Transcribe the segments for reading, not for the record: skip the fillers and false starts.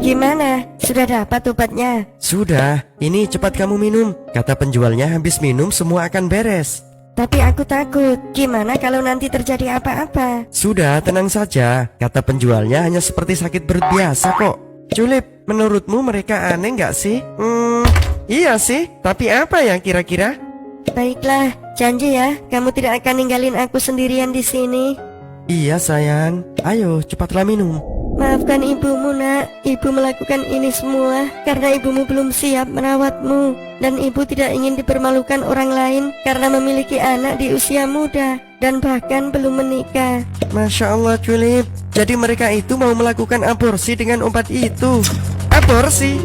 Gimana? Sudah dapat obatnya? Sudah, ini cepat kamu minum. Kata penjualnya habis minum semua akan beres. Tapi aku takut. Gimana kalau nanti terjadi apa-apa? Sudah, tenang saja. Kata penjualnya hanya seperti sakit perut biasa kok. Julip, menurutmu mereka aneh nggak sih? Iya sih, tapi apa ya kira-kira? Baiklah, janji ya, kamu tidak akan ninggalin aku sendirian di sini. Iya sayang, ayo cepatlah minum. Maafkan ibumu nak, ibu melakukan ini semua karena ibumu belum siap merawatmu. Dan ibu tidak ingin dipermalukan orang lain karena memiliki anak di usia muda dan bahkan belum menikah. Masya Allah Julip, jadi mereka itu mau melakukan aborsi dengan obat itu. Aborsi?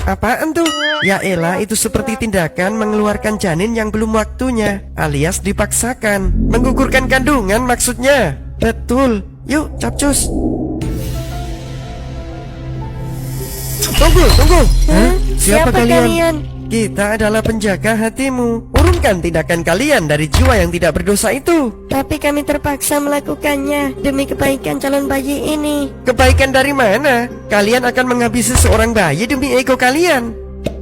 Apaan tuh? Ya elah, itu seperti tindakan mengeluarkan janin yang belum waktunya, alias dipaksakan. Menggugurkan kandungan maksudnya. Betul, yuk capcus. Tunggu. Hah? Siapa kalian? Kita adalah penjaga hatimu. Urungkan tindakan kalian dari jiwa yang tidak berdosa itu. Tapi kami terpaksa melakukannya demi kebaikan calon bayi ini. Kebaikan dari mana? Kalian akan menghabisi seorang bayi demi ego kalian.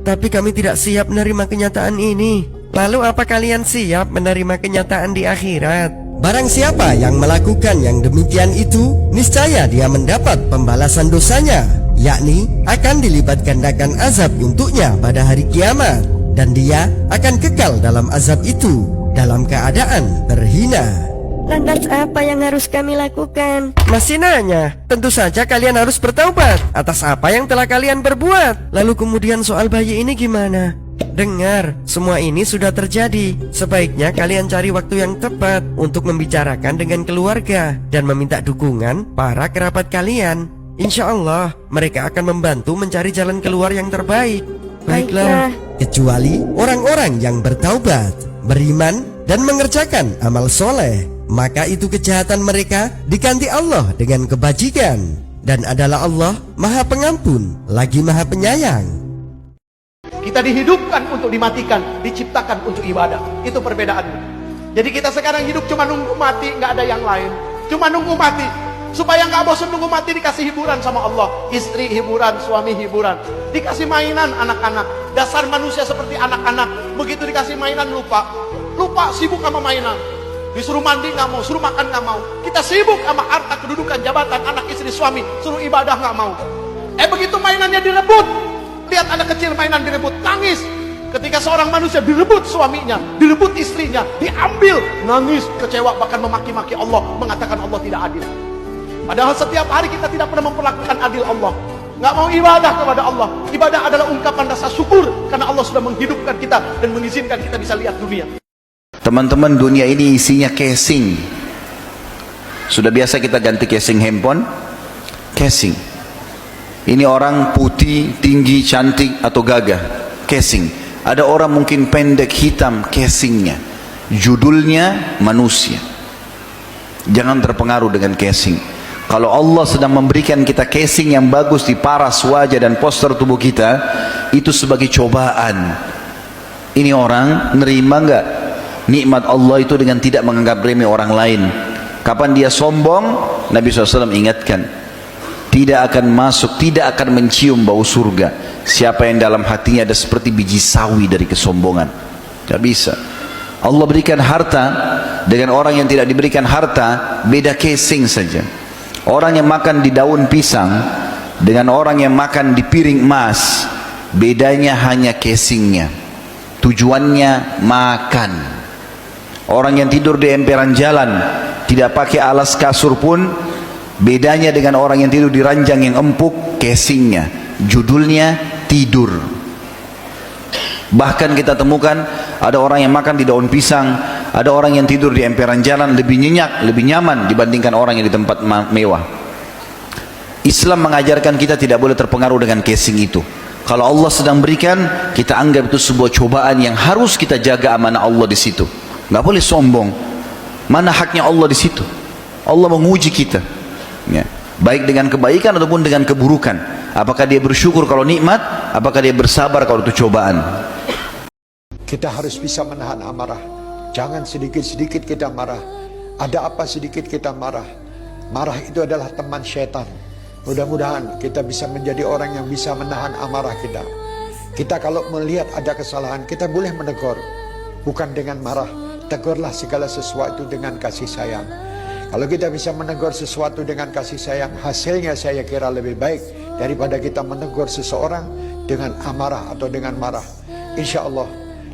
Tapi kami tidak siap menerima kenyataan ini. Lalu apa kalian siap menerima kenyataan di akhirat? Barang siapa yang melakukan yang demikian itu, niscaya dia mendapat pembalasan dosanya, yakni akan dilipat gandakan azab untuknya pada hari kiamat. Dan dia akan kekal dalam azab itu dalam keadaan terhina. Lantas apa yang harus kami lakukan? Masih nanya? Tentu saja kalian harus bertaubat atas apa yang telah kalian perbuat. Lalu kemudian soal bayi ini gimana? Dengar, semua ini sudah terjadi. Sebaiknya kalian cari waktu yang tepat untuk membicarakan dengan keluarga dan meminta dukungan para kerabat kalian. Insya Allah mereka akan membantu mencari jalan keluar yang terbaik. Baiklah. Kecuali orang-orang yang bertaubat, beriman, dan mengerjakan amal soleh, maka itu kejahatan mereka diganti Allah dengan kebajikan. Dan adalah Allah Maha Pengampun lagi Maha Penyayang. Kita dihidupkan untuk dimatikan, diciptakan untuk ibadah. Itu perbedaannya. Jadi kita sekarang hidup cuma nunggu mati, nggak ada yang lain. Cuma nunggu mati. Supaya nggak bosan nunggu mati, dikasih hiburan sama Allah. Istri hiburan, suami hiburan. Dikasih mainan anak-anak. Dasar manusia seperti anak-anak. Begitu dikasih mainan lupa. Lupa, sibuk sama mainan. Disuruh mandi nggak mau, suruh makan nggak mau. Kita sibuk sama harta, kedudukan, jabatan, anak, istri, suami. Suruh ibadah nggak mau. Begitu mainannya direbut. Lihat anak kecil mainan direbut, nangis. Ketika seorang manusia direbut suaminya, direbut istrinya, diambil, nangis, kecewa, bahkan memaki-maki Allah, mengatakan Allah tidak adil. Padahal setiap hari kita tidak pernah memperlakukan adil Allah. Nggak mau ibadah kepada Allah. Ibadah adalah ungkapan rasa syukur karena Allah sudah menghidupkan kita dan mengizinkan kita bisa lihat dunia. Teman-teman, dunia ini isinya casing. Sudah biasa kita ganti casing handphone, casing. Ini orang putih, tinggi, cantik atau gagah, casing. Ada orang mungkin pendek, hitam, casingnya. Judulnya manusia. Jangan terpengaruh dengan casing. Kalau Allah sedang memberikan kita casing yang bagus di paras wajah dan poster tubuh kita, itu sebagai cobaan. Ini orang nerima enggak nikmat Allah itu dengan tidak menganggap remeh orang lain? Kapan dia sombong, Nabi SAW ingatkan, tidak akan masuk, tidak akan mencium bau surga siapa yang dalam hatinya ada seperti biji sawi dari kesombongan. Tidak bisa. Allah berikan harta dengan orang yang tidak diberikan harta, beda casing saja. Orang yang makan di daun pisang dengan orang yang makan di piring emas, bedanya hanya casingnya. Tujuannya makan. Orang yang tidur di emperan jalan, tidak pakai alas kasur pun, bedanya dengan orang yang tidur di ranjang yang empuk, casingnya, judulnya tidur. Bahkan kita temukan ada orang yang makan di daun pisang, ada orang yang tidur di emperan jalan, lebih nyenyak, lebih nyaman dibandingkan orang yang di tempat mewah. Islam mengajarkan kita tidak boleh terpengaruh dengan casing itu. Kalau Allah sedang berikan, kita anggap itu sebuah cobaan yang harus kita jaga amanah Allah di situ. Nggak boleh sombong. Mana haknya Allah di situ? Allah menguji kita. Ya. Baik dengan kebaikan ataupun dengan keburukan. Apakah dia bersyukur kalau nikmat, apakah dia bersabar kalau itu cobaan. Kita harus bisa menahan amarah. Jangan sedikit-sedikit kita marah. Ada apa sedikit kita marah. Marah itu adalah teman syaitan. Mudah-mudahan kita bisa menjadi orang yang bisa menahan amarah kita. Kita kalau melihat ada kesalahan, kita boleh menegur, bukan dengan marah. Tegurlah segala sesuatu dengan kasih sayang. Kalau kita bisa menegur sesuatu dengan kasih sayang, hasilnya saya kira lebih baik daripada kita menegur seseorang dengan amarah atau dengan marah. Insya Allah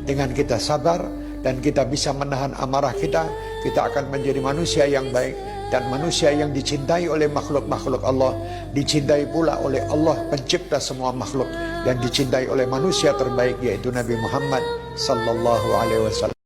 dengan kita sabar dan kita bisa menahan amarah kita akan menjadi manusia yang baik dan manusia yang dicintai oleh makhluk-makhluk Allah, dicintai pula oleh Allah pencipta semua makhluk, dan dicintai oleh manusia terbaik yaitu Nabi Muhammad sallallahu alaihi wasallam.